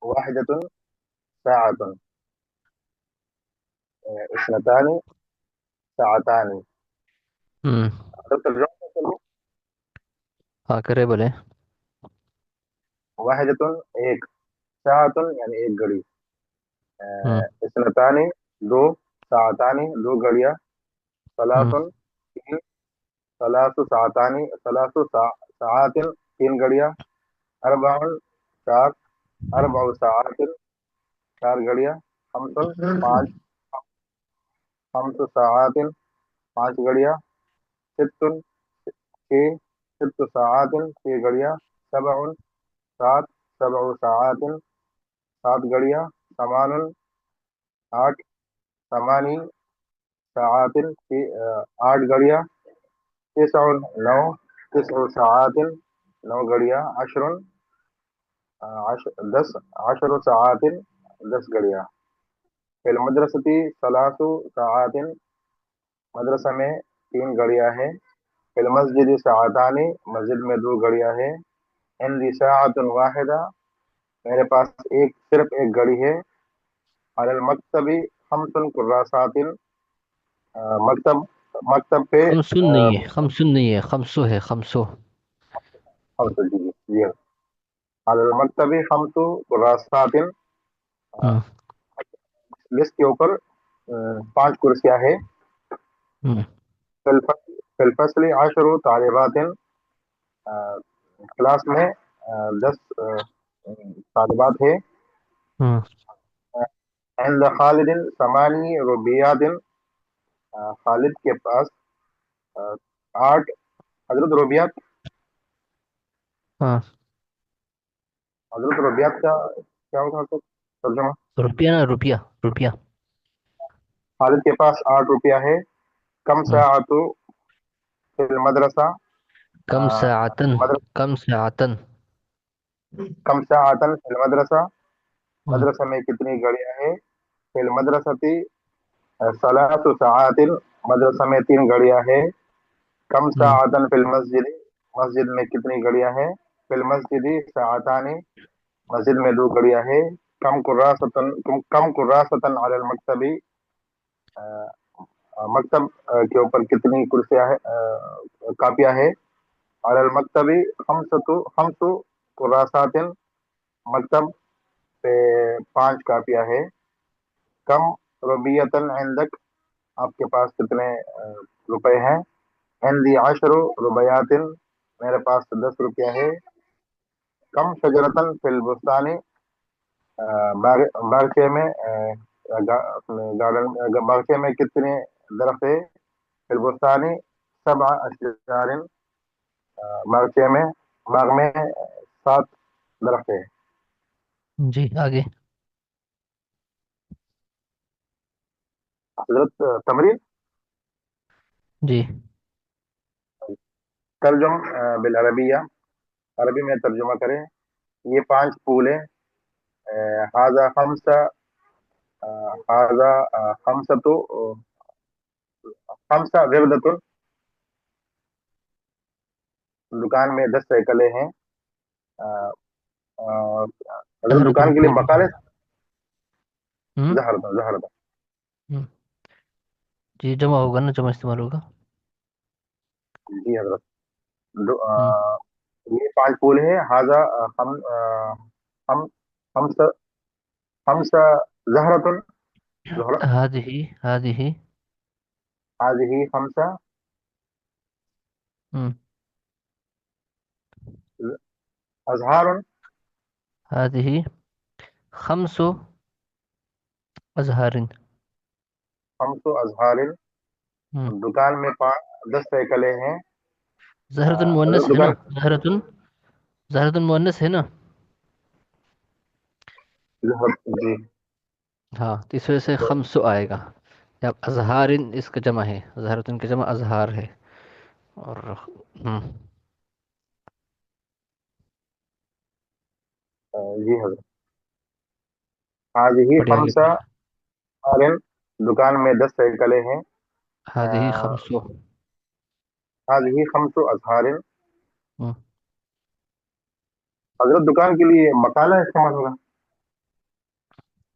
واحدة ساعة، اثنتان ساعتان. ہوں ترجمة کرو. ہاں کرے بولے. واحدة ایک، ساعة یعنی ایک گھڑی، ہوں اثنتان دو، ساعتان دو گھڑیاں، ہوں ثلاث تین، ثلاث ساعتان ثلاث ساعات تین گھڑیاں، اربع چار، اربع ساعات چار گھڑیاں، خمس پانچ، خمس ساعات پانچ گھڑیاں، ست چھ، ست ساعات چھ گھڑیاں، سبع سات، سبع ساعات سات گھڑیاں، ثمان آٹھ، ثمانی ساعات آٹھ گھڑیاں، تسع نو، تسع ساعات نو گھڑیاں، عشر دس، عشر ساعات دس گھڑیاں. فی المدرستی ثلاث ساعات، مدرسہ میں تین گھڑیاں ہیں. فی المسجد ساعتان، مسجد میں دو گھڑیاں ہیں. عندی ساعت واحدہ، میرے پاس صرف ایک گھڑی ہے. علی المکتب خمس کراسات، مکتب مکتب پہ خمسن نہیں ہے، خمسن نہیں ہے، خمسو ہے، خمسو. خمس، جی جی، علی المکتب خمس کراسات، ہوں لسٹ کے اوپر پانچ کرسیاں ہیں. ہوں فی الفصل عشر طالبات، کلاس میں 10 طالبات ہیں. ہوں عند خالد ثمانی ربیات، خالد کے پاس آٹھ. حضرت ربیات، ہاں. حضرت ربیات کا کیا ہوتا ہے ترجمہ؟ روپیہ نا، روپیہ، روپیہ. خالد کے پاس 8 روپیہ ہے. کم ہوں ساعت فی المدرسہ، کم ساعتن، کم ساعتن. کم ساعت فی المدرسہ، ہوں مدرسہ میں کتنی گھڑیاں ہیں. فی المدرستی ثلاث ساعات، مدرسہ میں تین گھڑیاں ہیں. کم ہوں ساعت فی المسجد، مسجد میں کتنی گھڑیاں ہیں. فی المسجد ساعتان، مسجد میں دو گھڑیاں ہیں. کم کراستن علی المکتبی، مکتب کے اوپر کتنی کرسیاں ہے، کاپیاں ہے. علی المکتبی خمس کراسات، مکتب پہ پانچ کاپیاں ہے. کم ربیتن عندک، آپ کے پاس کتنے روپے ہیں. عندی عشر ربیات، میرے پاس 10 روپیہ ہے. کم شجرتن فی البستان، باغچے میں گارڈن، باغچے میں کتنے درخت ہے. فی البستانی سبع اشجار، باغچے میں، باغ میں 7 درخت ہے. جی آگے. حضرت تمرین. جی ترجم بالعربیہ، عربی میں ترجمہ کریں. یہ 5 پھول ہیں. حاضہ خمسہ، حاضہ خمسۃ، خمسہ غردۃ، دکان میں 10 سائیکلیں ہیں. آ، آ، حضرت زہرتن دکان کے لیے پھول. بقالے. ہوں زہرتا زہرتا. ہوں. جی جمع ہوگا نا، جمع استعمال ہوگا. جی حضرت. دو- ہوں آ، یہ 5 پھول ہیں. حاضہ خم خمسہ، خمسہ زہرتن، زہرہ. هذه. هذه خمسة ہوں أزهار. هذه خمس أزهار. خمس أزهار، ہوں دکان میں 10 سائیکلیں ہیں. زہرتن حضرت مؤنث ہے نا، دکان. زہرتن، زہرتن مؤنث ہے نا. جی. ہاں تو اس وجہ سے خمس آئے گا. جب اظہار اس کا جمع ہے، زہرتن کا جمع اظہار ہے. اور جی حضرت. هذه پڑھیے آگے خمسة پڑھیے. أزهار، دکان میں 10 سائیکلیں ہیں. هذه خمس. هذه خمس أزهار. ہوں حضرت دکان کے لیے مقالہ استعمال ہوگا.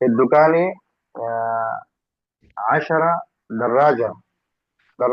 في الدكان آه، 10 دراجة. در...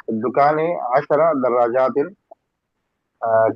في الدكان 10 دراجات.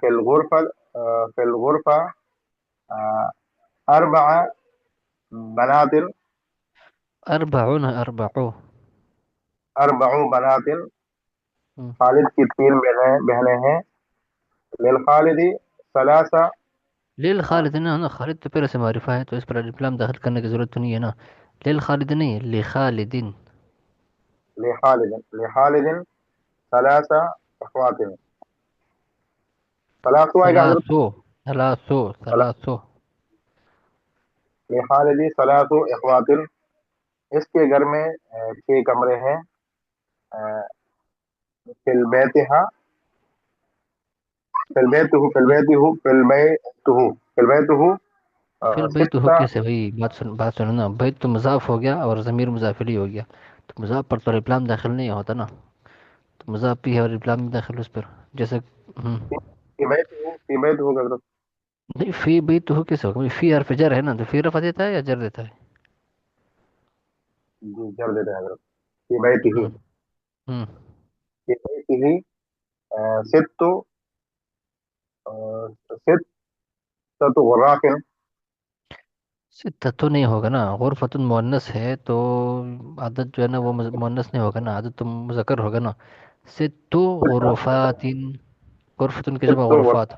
في الغرفة في الغرفة آه، 4 بنات. أربعون أربعون. 4 بنات. مم. خالد کی 3 بہنیں ہیں. للخالد 3. ليل خالد نا، هنا خالد تو پہلے سے معرفہ ہے، تو اس پر الف لام داخل کرنے کی ضرورت تو نہیں ہے نا. لیل خالد نہیں ہے، لخالد. لخالد 3 اخوات. 3 آئے گا حضرت. ثلاثو. ثلاثو ثلاثو. لخالد 3 اخوات. اس کے گھر میں 6 کمرے ہیں. فی البیتہا. فی البیتہو. فی البیتہو. فی البیتہو. فی البیتہو فی البیت ہو 6. کیسے بھائی؟ بات سنو نا، بیت تو مضاف ہو گیا اور ضمیر مضاف الیہ ہو گیا، تو مضاف پر تو الف لام داخل نہیں ہوتا نا، تو مضاف بھی ہے اور الف لام بھی داخل اس پر، جیسے ہم، فی بیتہو. فی بیتہو کا حضرت. نہیں فی بیت ہو کیسے ہوگا؟ فی حرف جر ہے نا، تو فی رفع دیتا ہے یا جر دیتا ہے؟ جی جر دیتے ہیں حضرت. فی بیتہی. ہم ہم فی بیتہی ست. ست غراف. ستہ تو نہیں ہوگا نا، غرفۃ مؤنث ہے تو عدد جو ہے نا وہ مؤنث نہیں ہوگا نا، عدد تو مذکر ہوگا نا. ست غرفات. غرفۃ کی جمع ست غرف. غرفات.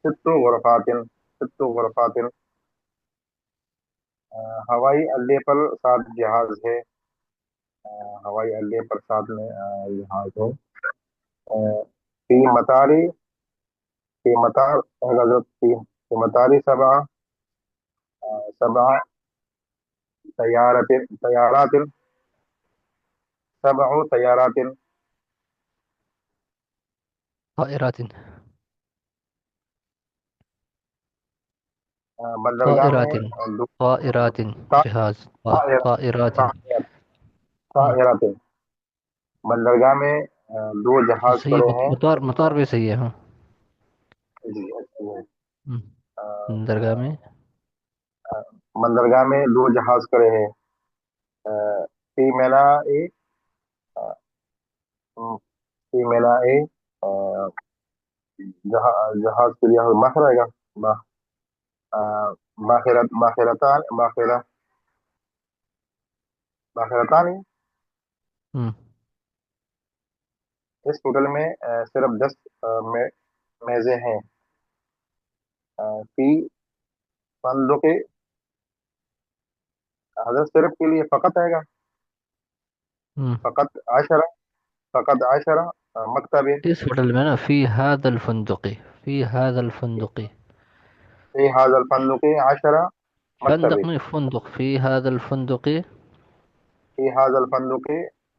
ست غرفات. ست غرفات. ہوائی اڈے پر 7 جہاز ہے. ہوائی اڈے پر 7 میں جہاز ہے. فی مطاری. فی مطار حضرت. فی مطاری 7 طیارات. طیارات. 7 طیارات. طائرات. بندرگاہ میں طائرات. طائرات. جہاز. طائرات. ہم، طائرات. بندرگاہ میں 2 جہاز صحیح کھڑے ہے، ہیں. مطار مطار بھی صحیح ہے ہاں. جی اچھی ہے. درگاہ میں. بندرگاہ میں 2 جہاز کھڑے ہیں. فی میناء. فی میناء جہاز کے لیے ماخر آئے گا. باخرتان. باخرتان. ہم، اس ہوٹل میں صرف 10 میزیں ہیں. فی فندق. حضرت صرف کے لیے فقط آئے گا. ہم. فقط 10. فقط 10 مکتب. اس ہوٹل میں نا، فی هذا الفندق. فی هذا الفندق. فی هذا الفندق 10 فندق مکتب. نہیں، فندق. فی هذا الفندق. فی هذا الفندق.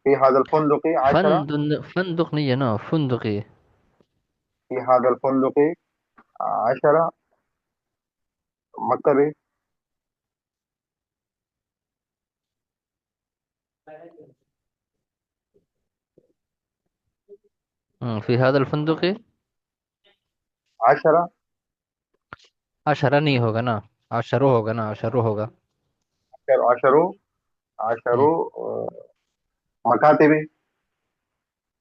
فی هذا الفندق 10. فندق نہیں ہے نا، فندق. فی هذا الفندق 10 مکتب. فی هذا الفندق. 10. عشرہ نہیں ہوگا نا، عشرو ہوگا نا، عشرو ہوگا. 10. 10 ہم. مکاتب.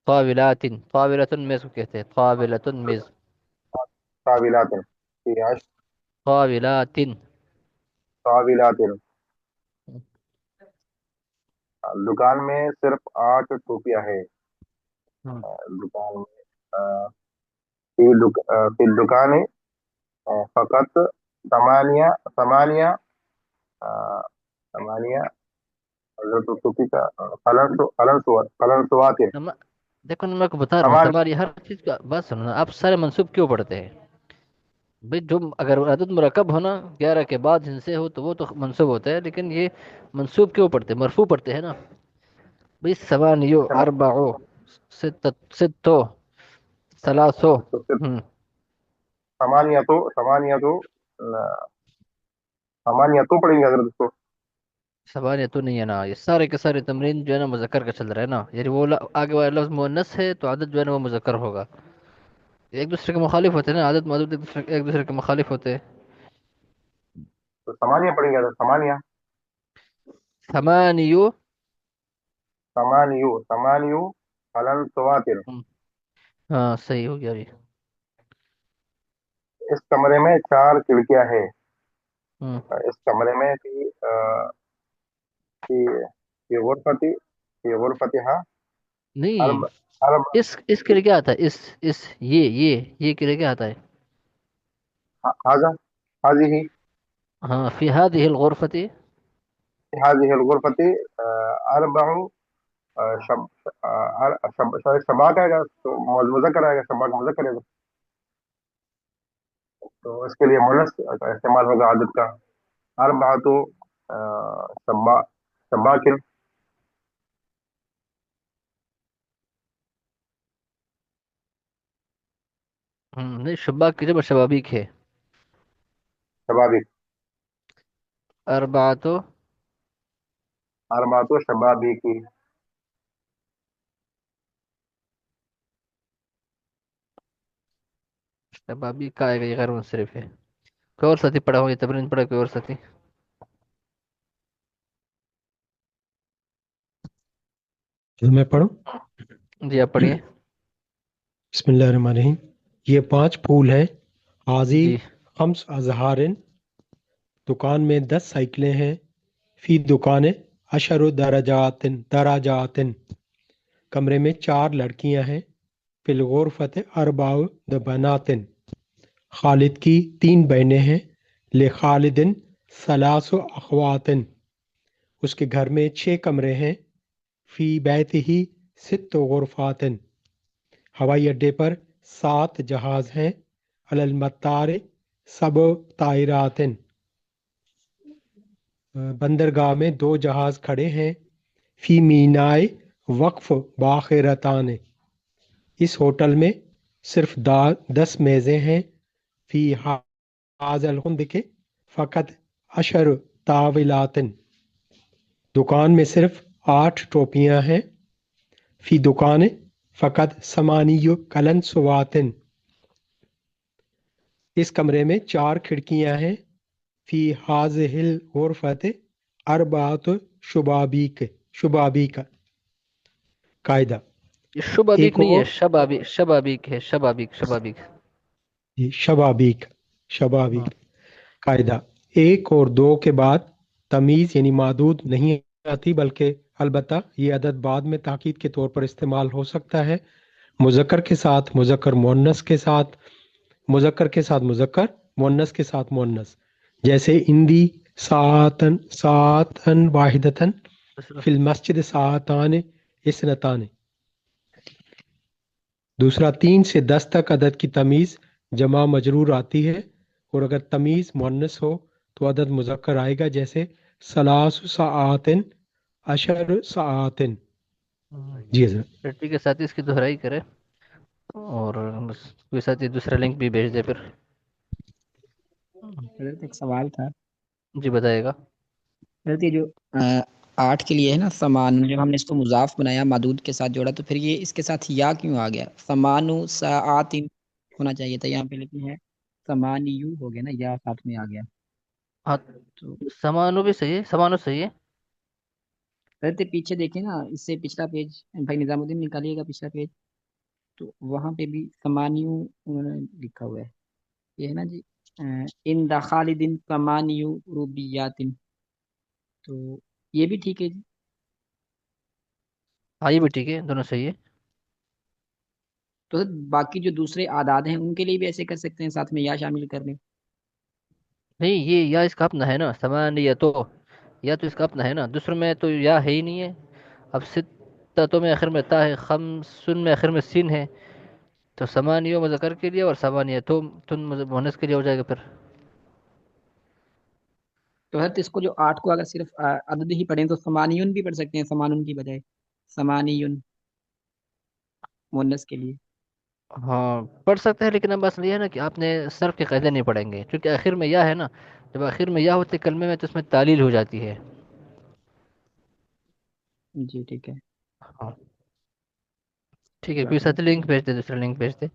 طاولات. طاولة میز کو کہتے ہیں، طاولة میز. طاولات. فی 10 طاولات. طاولات. دکان میں صرف 8 ٹوپیاں ہیں. ہم. دکان میں فی الدکان فقط 8. 8. حضرت ٹوپی کا قلنسوات. نم- دیکھو نا، میں کو بتا رہا ہوں 8. تمہاری ہر چیز کا بات سنو نا، آپ سارے منصوب کیوں پڑھتے ہیں بھئی؟ جو اگر عدد مرکب ہونا 11 کے بعد جن سے ہو تو وہ تو منصوب ہوتا ہے، لیکن یہ منصوب کیوں پڑھتے ہیں؟ مرفوع پڑھتے ہیں نا بھئی. ثمانیو، اربعو، ستو، ثلاثو. ہم. 8. 8 پڑیں گے حضرت اس کو. سوال تو نہیں ہے نا، یہ سارے کے سارے تمرین جو ہے نا مذکر کا چل رہا ہے نا، یعنی وہ آگے والا لفظ مؤنث ہے تو عدد جو ہے نا وہ مذکر ہوگا. ایک دوسرے کے مخالف ہوتے ہیں نا، عدد معدود ایک دوسرے کے مخالف ہوتے ہیں. تو سمانیہ پڑیں گے، سمانیہ. ثمانیو. سمانیو، سمانیو علن سواتر. ہاں صحیح ہو گیا ابھی. اس کمرے میں چار کھڑکیاں ہیں. ہوں. اس کمرے میں فی فی غرفتی، فی غرفتها نہیں، ارب ارب. اس کے لیے کیا آتا ہے، اس یہ کے لیے کیا آتا ہے؟ هذا، هذه، ہاں فی هذه الغرفة. هذه الغرفة اربع شب شباک آئے گا تو مذکر آئے گا، شباک مذکر ہے تو اس کے لیے مونس کا استعمال ہوگا عدد کا. اربعۃ شبا شباکن. نہیں، شباک کی جمع شبابیک ہے. شبابک. اربعۃ. اربعۃ شبابیک. شبابیک کا آئے گا، یہ غیر منصرف ہے. کوئی اور ساتھی پڑھا ہو، یہ تمرین پڑھا کوئی اور ساتھی. میں پڑھوں؟ جی آپ پڑھیے. بسم اللہ الرحمن الرحیم. یہ 5 پھول ہیں. حاضی جی. خمس ازہارن، دکان میں 10 سائیکلیں ہیں. فی دکان اشر دراجاتن، کمرے میں 4 لڑکیاں ہیں. فی الغرفت اربع بناتن، خالد کی 3 بہنیں ہیں. لخالدن ثلاث اخواتن، اس کے گھر میں 6 کمرے ہیں. فی بیتہ 6 غرفاتن، ہوائی اڈے پر 7 جہاز ہیں. علی المطار 7 طائراتن، بندرگاہ میں 2 جہاز کھڑے ہیں. فی مینائے وقف باخرتان، اس ہوٹل میں صرف 10 میزیں ہیں. فی حاض الخندق فقط 10 طاولاتن، دکان میں صرف 8 ٹوپیاں ہیں. فی دکان فقط 8 کلنسواتن، اس کمرے میں 4 کھڑکیاں ہیں. فی حاضہ الغرفت اربعۃ شبابیک. قاعدہ: یہ شبابیک ایک نہیں ہے، اور شبابیک ہے، شبابیک. شبابیک. ہاں. قاعدہ: 1 اور 2 کے بعد تمیز یعنی معدود نہیں آتی، بلکہ البتہ یہ عدد بعد میں تاکید کے طور پر استعمال ہو سکتا ہے. مذکر کے ساتھ مذکر، مؤنث کے ساتھ مذکر، کے ساتھ مذکر، مؤنث کے ساتھ مؤنث. جیسے اندی ساعتن واحدتن، فی المسجد ساعتان اثنتان. دوسرا، 3 سے 10 تک عدد کی تمیز جمع مجرور آتی ہے، اور اگر تمیز مؤنث ہو تو عدد مذکر آئے گا، جیسے ثلاث ساعاتن، 10 ساعاتن. جی حضرت. لڑکی کے ساتھ اس کی دہرائی کرے، اور بس کوئی ساتھی دوسرا لنک بھی بھیج دے پھر. حضرت ایک سوال تھا. جی بتائے گا. حضرت یہ جو 8 کے لیے ہے نا سامان، جب ہم نے اس کو مضاف بنایا مادود کے ساتھ جوڑا، تو پھر یہ اس کے ساتھ یا کیوں آ گیا؟ سمانو ساعات ہونا چاہیے تھا یہاں پہ، لیکن ہے سمانیو ہو گیا نا، یا ساتھ میں آ گیا. ہاں، تو سمانو بھی صحیح ہے، سمانو صحیح ہے. حضرت پیچھے دیکھیں نا، اس سے پچھلا پیج بھائی نظام الدین نکالیے گا پچھلا پیج، تو وہاں پہ بھی سمانیو انہوں نے لکھا ہوا ہے. یہ ہے نا جی، ان دخالدن سمانیو روبیاتن، تو یہ بھی ٹھیک ہے جی. ہاں یہ بھی ٹھیک ہے، دونوں صحیح ہے. تو باقی جو دوسرے اعداد ہیں ان کے لیے بھی ایسے کر سکتے ہیں، ساتھ میں یا شامل کر لیں. نہیں، یہ یا اس کا اپنا ہے نا، سمانیتو، یا تو اس کا اپنا ہے نا، دوسروں میں تو یا ہے ہی نہیں ہے. اب ستتوں میں آخر میں تا ہے، خمسن میں آخر میں سین ہے، تو سمانیو مذکر کے لیے اور سمانیتو تن مؤنث کے لیے ہو جائے گا پھر. تو حضرت اس کو جو 8 کو اگر صرف عدد ہی پڑھیں تو سمانیون بھی پڑھ سکتے ہیں، سمانون کی بجائے سمانیون مؤنث کے لیے. ہاں پڑھ سکتے ہیں، لیکن اب بس یہ ہے نا کہ آپ نے صرف کے قاعدے نہیں پڑھیں گے، کیونکہ آخر میں یا ہے نا. جب آخر میں یا ہوتے کلمے میں تو اس میں تعلیل ہو جاتی ہے. جی ٹھیک ہے. ہاں ٹھیک ہے، کوئی ساتھ لنک بھیج دے، دوسرا لنک بھیج دے.